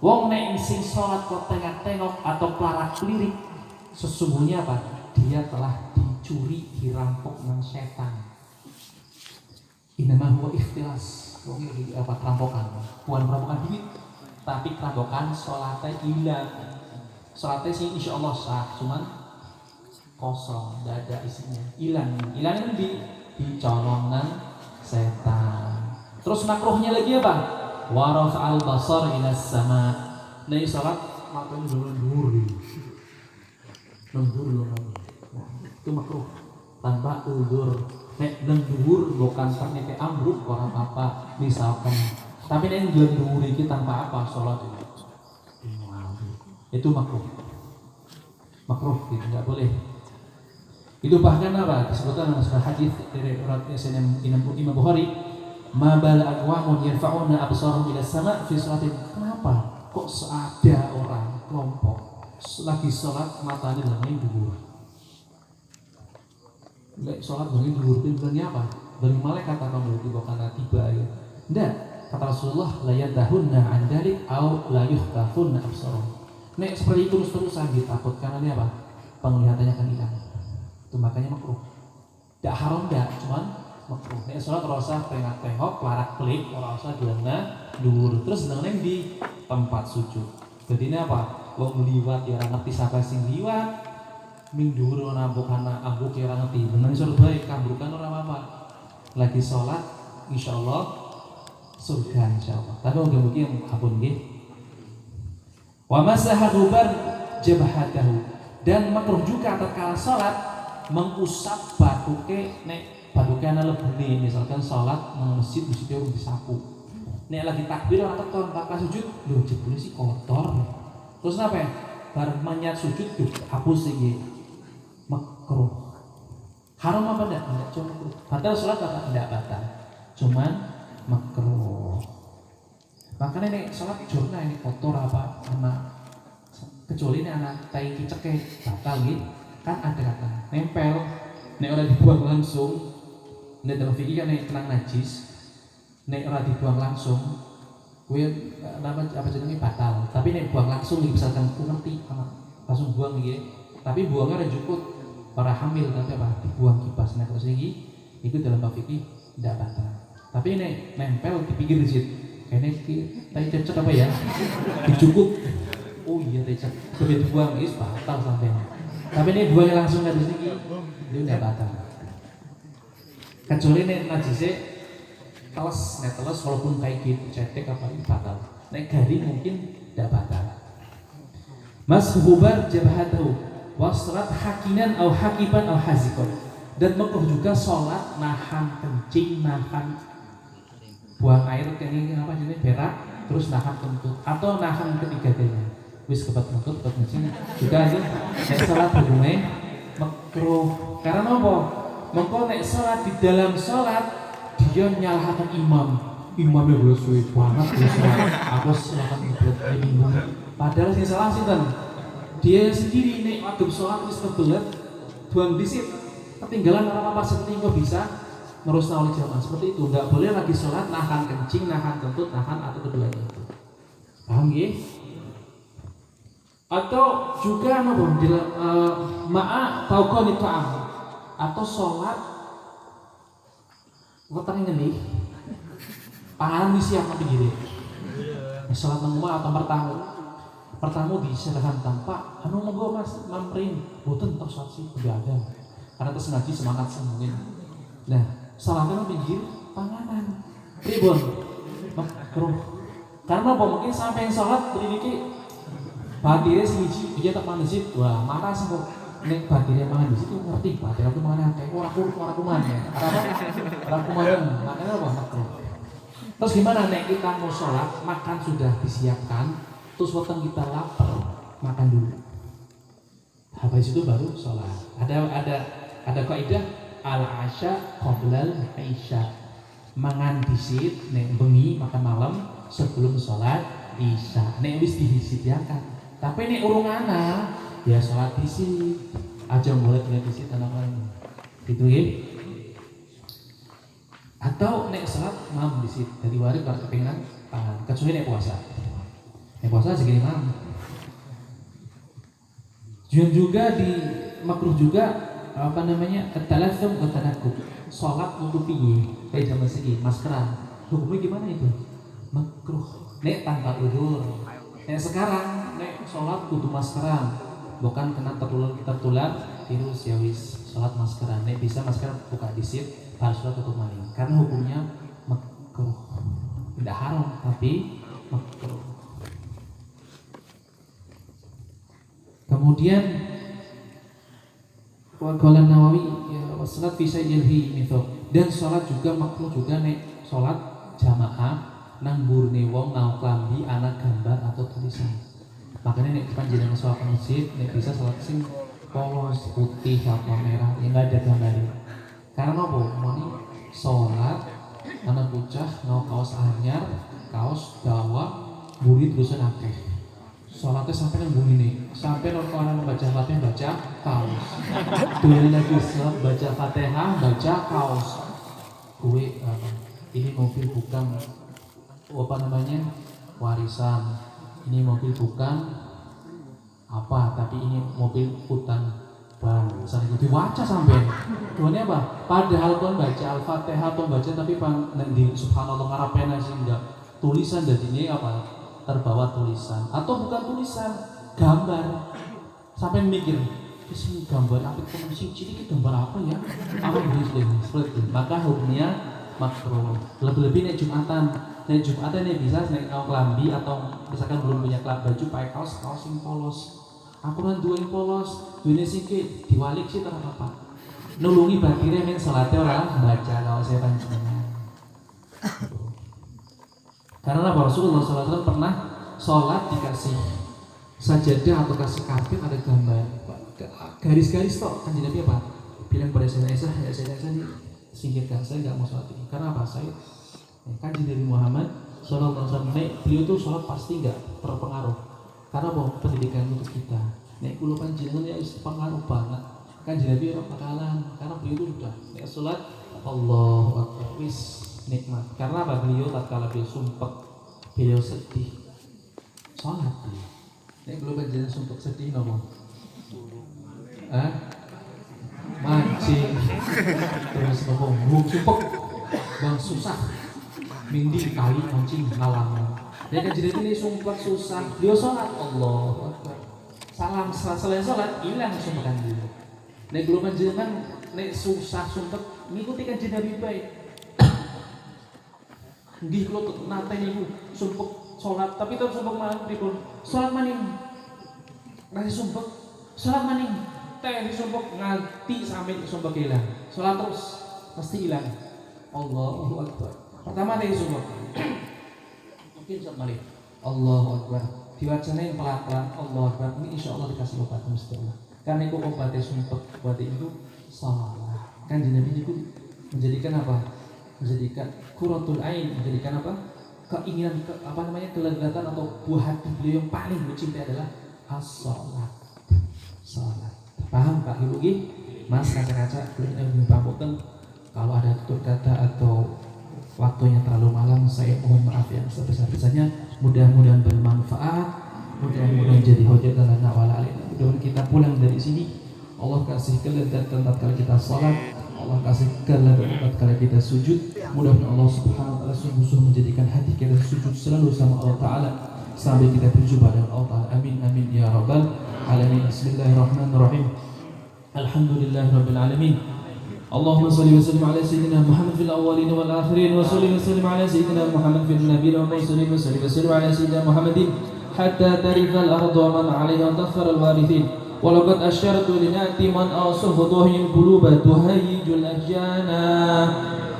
Wong nek sing sholat kok tengok atau pelarak-lirik, sesungguhnya apa? Dia telah dicuri, dirampok dengan setan. Inama huwa ikhtilas. Wong iki apa perampokan? Bukan perampokan duit, tapi perampokan sholatnya hilang. Sholatnya sih insya Allah sah, cuman kosong, tidak ada isinya, hilang kan dicolongan setan. Terus makruhnya lagi apa? Waraf al basar ila sama. Nih sholat makruh dulu, itu makruh tanpa udzur. Nek nengdur bukan ternyata ambruk orang apa misalkan. Tapi nek nengdur itu tanpa apa sholat itu makruh gitu, nggak boleh. Itu bahkan apa? Disebutkan dalam sebuah hadis dari Imam Bukhari, "Ma bal aqwamun yarfa'una absarahum ila sama' fi sholatin." Kenapa? Kok ada orang kelompok lagi sholat matanya langit dhuwur. Lek sholat langit dhuwur itu bilangnya apa? Dari malaikat apa berarti bukan tiba ya. Enggak, kata Rasulullah, la yadahunna an dalik au la yuhtafun absaruhum. Nek seperti itu terus-terusan ditakut karena ini apa? Penglihatannya akan hilang. Itu makanya makruh. Tidak haram dah, cuman makruh. Nek sholat rasa tengok-tengok, larak pelik, rasa dilena dhuwur. Terus nang di tempat sujud. Jadi ini apa? Wong liwat ya ora ngerti sapa sing liwat. Ming dhuwur ana ambukana ambuk ya ora ngerti. Bener iso bae kambrukan ora apa-apa. Lagi sholat insyaallah surga insyaallah. Tapi mungkin ampun nggih. Wa masaha ghubar jabhatahu, dan makruh juga tatkala salat mengusap batuke nek batuke ana lebune, misalkan salat nang masjid urung disapu. Nek lagi takbir ora tekan pas sujud, lho jebule sih kotor. Terus napa ya? Bar menyat sujud tuh hapus iki. Makruh. Haram apa enggak? Enggak, cuma makruh. Batal salat apa? Enggak batal. Cuman makruh. Makanya nek salat jurna ini kotor apa sama kecuali ini anak tai kiceke batal gitu kan, ada kata nempel nek ora dibuang langsung. Nek dalam fikih kan nek tenang najis nek ora dibuang langsung kuwi apa jenenge batal. Tapi nek buang langsung misalkan ku ngerti langsung buang gitu, tapi buangnya ora jukut para hamil tapi apa dibuang kipas. Nek terus iki itu dalam fikih tidak batal. Tapi nek nempel di pinggir di situ kayaknya tadi cecek apa ya? Dicukut. Oh iya cecek. Tapi dibuang is batal sampai. Tapi ini buangnya langsung ke sini, dia udah batal. Kecuali nek najise teles, nek teles walaupun kayak gitu cetek apa ini batal. Nek garing mungkin tidak batal. Mas hubar jabhatahu wasrat hakinan au hakiban au hazikon. Dan makruh juga sholat nahan kencing, nahan buang air kayak apa jenis berak, terus nahan kentut atau nahan ketiganya. Wis kepat kentut, kepat kencing juga itu. Nek sholat berumeh makruh. Karena apa? Mengko nek sholat di dalam sholat dia nyalahkan imam. Imamnya belum suwi banget, aku silakan ibrat bingung. Padahal sing salah sinten? Dia sendiri nek waktu sholat wis kebelet buang disit. Ketinggalan orang apa seperti kok bisa merusna oleh jamaah seperti itu. Enggak boleh lagi sholat nahan kencing, nahan kentut, nahan atau keduanya itu. Paham ya? Atau juga ma'a tauqani ta'am, atau sholat weteng ngene panganan disiapkan begini. Sholat nang omah atau pertamu diserahkan tanpa monggo Mas mamprin boten tok sholat sih enggak ada. Karena terus ngaji semangat semuanya. Nah, salahnya pinggir panganan. Pribon, makruh. Karena apa? Mungkin sampai yang sholat berdiri batirnya siji, dia tak mana sih? Wah, mana sih kok? Nek batirnya mana di situ ngerti? Batir aku mana? Kayak orang kuman ya. Orang kuman. Makanya apa? Makruh. Terus gimana? Nek kita mau sholat, makan sudah disiapkan, terus waktu kita lapar, makan dulu. Habis itu baru sholat. Ada kaidah al-asya qoblal isya. Mangan disit nek bengi makan malam sebelum sholat isya. Nek wis disediakan. Tapi nek urung ana ya sholat disit. Aja boleh disit ana lain. Gitu ya. Atau nek sholat malam disit dari waris kalau kepengen tahan. Kecuali nek puasa. Nek puasa segini malam. Juga di makruh juga ketalasum ketanakub. Sholat untuk piye? Kayak zaman segi maskeran. Hukumnya gimana itu? Makruh. Nek tanpa udur. Nek sekarang nek sholat kudu maskeran. Bukan kena tertular virus ya wis. Sholat maskeran. Nek bisa maskeran buka disit, harus sholat tutup maling. Karena hukumnya makruh. Tidak haram tapi makruh. Kemudian Qala Nawawi ya wassalat fi sayyidhi mithaq. Dan salat juga makruh juga nek salat jamaah nang mburine wong nang klambi ana gambar atau tulisan. Makanya nek panjenengan salat masjid nek bisa salat sing polos, putih atau merah, ya nggak ada gambarnya. Karena apa? Mau sholat, anak bocah ngau kaos anyar, kaos dawa, buri terusan akeh. Sholatnya sampai nang buri nih, sampai orang baca fatihah baca kaos. Dua lagi sholat baca fatihah baca kaos. Gue ini mobil bukan apa namanya warisan, ini mobil bukan apa, tapi ini mobil hutan bangsa. Itu diwaca sampai tuannya apa? Padahal tuan baca al-fatihah tuan baca, tapi di subhanallah ngarapena sih enggak tulisan, jadinya apa, terbawa tulisan atau bukan tulisan, gambar. Sampai mikir ini gambar apa, teman cilik gambar apa ya, apa seperti itu. Maka hukumnya makruh. Lebih-lebih nih Jumatan nih bisa naik kelambi, atau misalkan belum punya baju pakai kaos yang polos. Aku kan dua yang polos, dunia singkit diwalik sih terang apa. Nulungi batirnya men salatnya orang baca kaosnya panjenengan. Karena Rasulullah SAW pernah sholat dikasih sajadah atau kasih karpet ada gambar garis-garis tok, kan jadi apa? Bilang pada saya ini singkirkan, saya nggak mau sholat ini. Karena apa? Saya kan dari Muhammad Sallallahu Alaihi Wasallam, beliau tuh sholat pasti nggak terpengaruh. Karena mau pendidikan untuk kita. Nek kulo panjenengan ya pengaruh banget. Kan jadi orang bakalan, karena beliau tuh sudah nek sholat Allahu Akbar wis nikmat. Karena apa? Beliau tatkala beliau sumpek, beliau sedih sholat beliau. Nek kulo panjenengan sumpek sedih nopo? Mancing terus ngomong sumpek bang susah mindi kali mancing ngalang. Dia kan jadi ini sumpah susah, dia sholat Allah salam selesai sholat hilang sumpekan dia. Nek belum panjenengan nek susah sumpah ngikuti kanjeng Nabi baik. Nggih kula nate niku sumpah sholat tapi terus sumpah malam pripun? Sholat maning. Nasi sumpah sholat maning. Teh disumpah nganti sampai sumpah hilang. Sholat terus pasti hilang. Allahu Akbar. Pertama teh sumpah. Mungkin sholat balik. Allahu Akbar. Diwacanain pelan-pelan Allahu Akbar. Ini insya Allah dikasih obat mesti Allah. Karena itu obatnya sumpah buat itu salah. Kan Nabi itu menjadikan apa? Menjadikan qurratul ain, menjadikan apa? Keinginan kelezatan atau buah hati beliau yang paling dicintai adalah as-salat. Salat. Paham Pak Ibu Gi? Mas kaca-kaca pamutan kalau ada tutur kata atau waktunya terlalu malam, saya mohon maaf yang sebesar-besarnya. Mudah-mudahan bermanfaat, mudah-mudahan jadi hujjah lana wala alaina. Mudah-mudahan kita pulang dari sini Allah kasih kelezatan tatkala kita salat, Allah kasih kelezatan tatkala kita sujud. Mudah-mudahan Allah Subhanahu wa taala sungguh-sungguh menjadikan hati kita sujud selalu sama Allah taala sampai kita berjumpa dengan Allah taala. Amin amin ya rabbal alamin. Bismillahirrahmanirrahim. Alhamdulillahirabbil alamin. Allahumma shalli wa sallim ala sayyidina Muhammad fil awwalin wal akhirin wa shalli wa sallim ala sayyidina Muhammad fil nabiyyin wal mursalin wa salli wa sallim ala sayyidina Muhammadin hatta tarithal ardu wa man 'alayha tathara al warithin. Wa laqad asyartu li na'ti man awsahu dhuhil quluba tuhayyijul ahjana.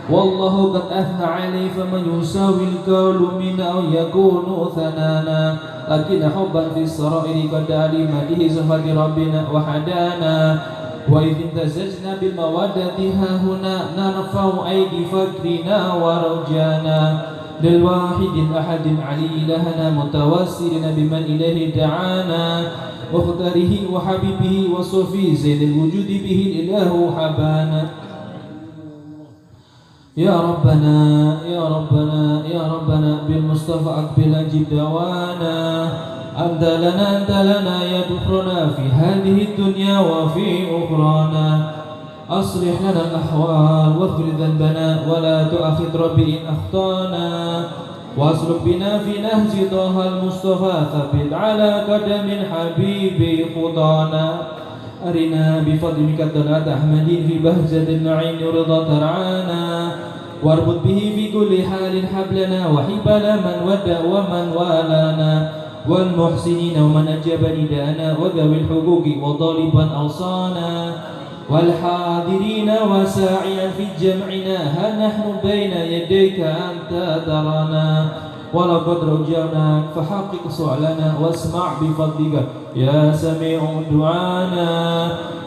Wallahu qad athna 'alayhi faman yusawil qawlu min aw yakunu thanana. Lakin hubban fi sarairi qad alima bihi zahadi rabbina wa hadana. Wa idh tazajna bil mawaddati ha huna narfa'u aidi fakrina wa rajana lil wahidil ahadil ali ilahana mutawassilina biman ilahi da'ana mukhtarihi wa habibihi wa sufi zainil wujudi bihi ilahu habana. Ya Rabbana, Ya Rabbana, Ya Rabbana bil Mustafa aqbil ajib dawana. Anta lana ya dukhrana fi hadhihi dunya wa fi ukhrana. Aslih lana al-ahwal waghfir dhanbana wa la tu'akhidh rabbi in akhtana. Wasluk bina fi nahji taha al-Mustafa thabit ala qadamin habibi khutana. Arina bifadlika dalat ahmadin fi bahjatin na'in ridha tar'ana. Warbut bihi fi kulli halin hablana wa hibala man wada wa man walana. Wal muhsinina wa man ajaba nidana wa dhawil huquqi wa daliban awsana. Wal hadirina wa sa'iyan fi jam'ina ha nahnu baina yadayka anta tarana. ولقد رجعناك فحقق سؤالنا واسمع بفضلك يا سميع دعانا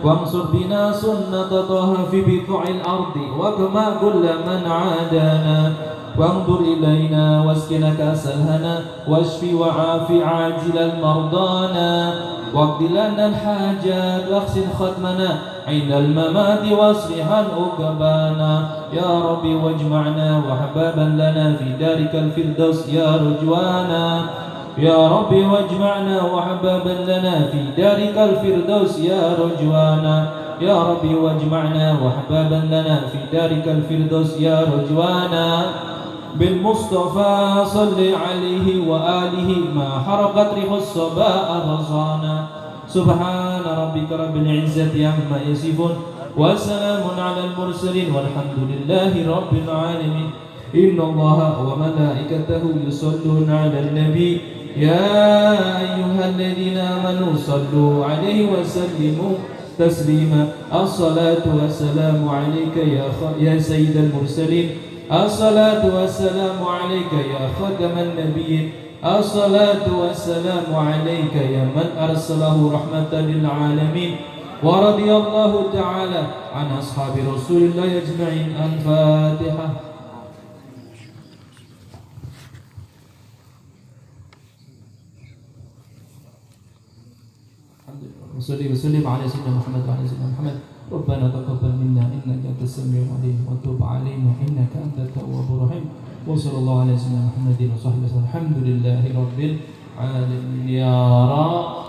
وانصر بنا سنة طه في بقاع الأرض واجمع كل من عادانا وانظر إلينا واسقنا كأس الهنا واشف وعاف عاجل المرضانا واقض لنا الحاجات واغسل ختمنا عند الممات واصلح عقبانا يا ربي واجمعنا وحبابا لنا في دارك الفردوس يا رجوانا يا ربي واجمعنا وحبابا لنا في دارك الفردوس يا رجوانا يا ربي واجمعنا وحبابا لنا في دارك الفردوس يا رجوانا بالمصطفى صل عليه وآله ما حرقت ريح الصباء رزانا سبحان ربك رب العزة عما يصفون وسلام على المرسلين والحمد لله رب العالمين إن الله وملائكته يصلون على النبي يا أيها الذين آمنوا صلوا عليه وسلموا تسليما الصلاة والسلام عليك يا سيد المرسلين الصلاة والسلام عليك يا خاتم النبيين الصلاة والسلام عليك يا من أرسله رحمة للعالمين ورضي الله تعالى عن أصحاب رسول الله أجمعين الفاتحة وصلي وسلم على سيدنا محمد وعلى سيدنا محمد ربنا تقبل منا إنك أنت السميع العليم وتب علينا إنك أنت التواب الرحيم وصلى الله على سيدنا محمد وصحبه وسلم الحمد لله رب العالمين يا رب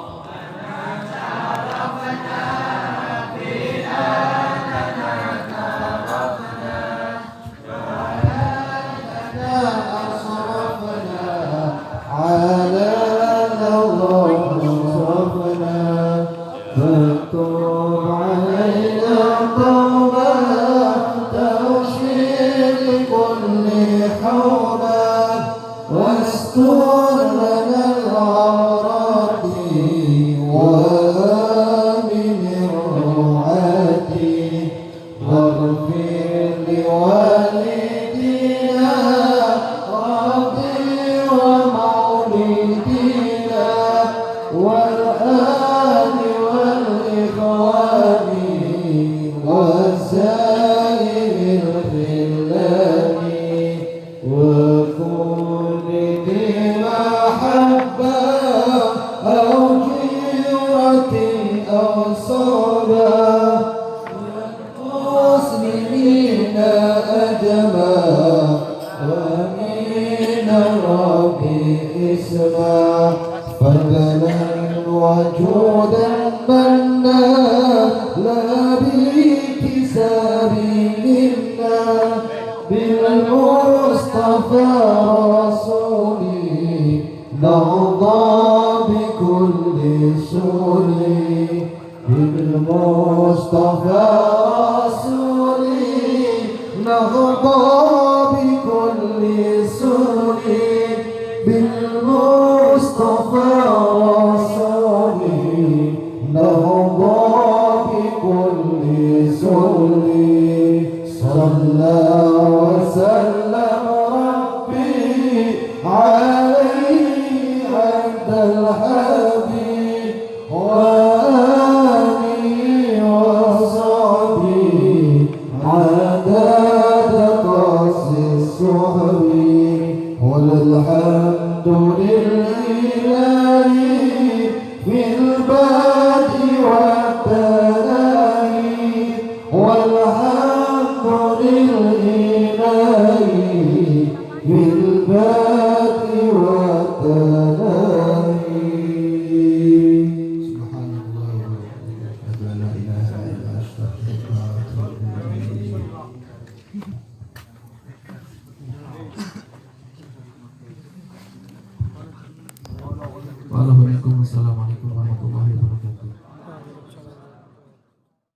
Waalaikumsalam warahmatullahi wabarakatuh.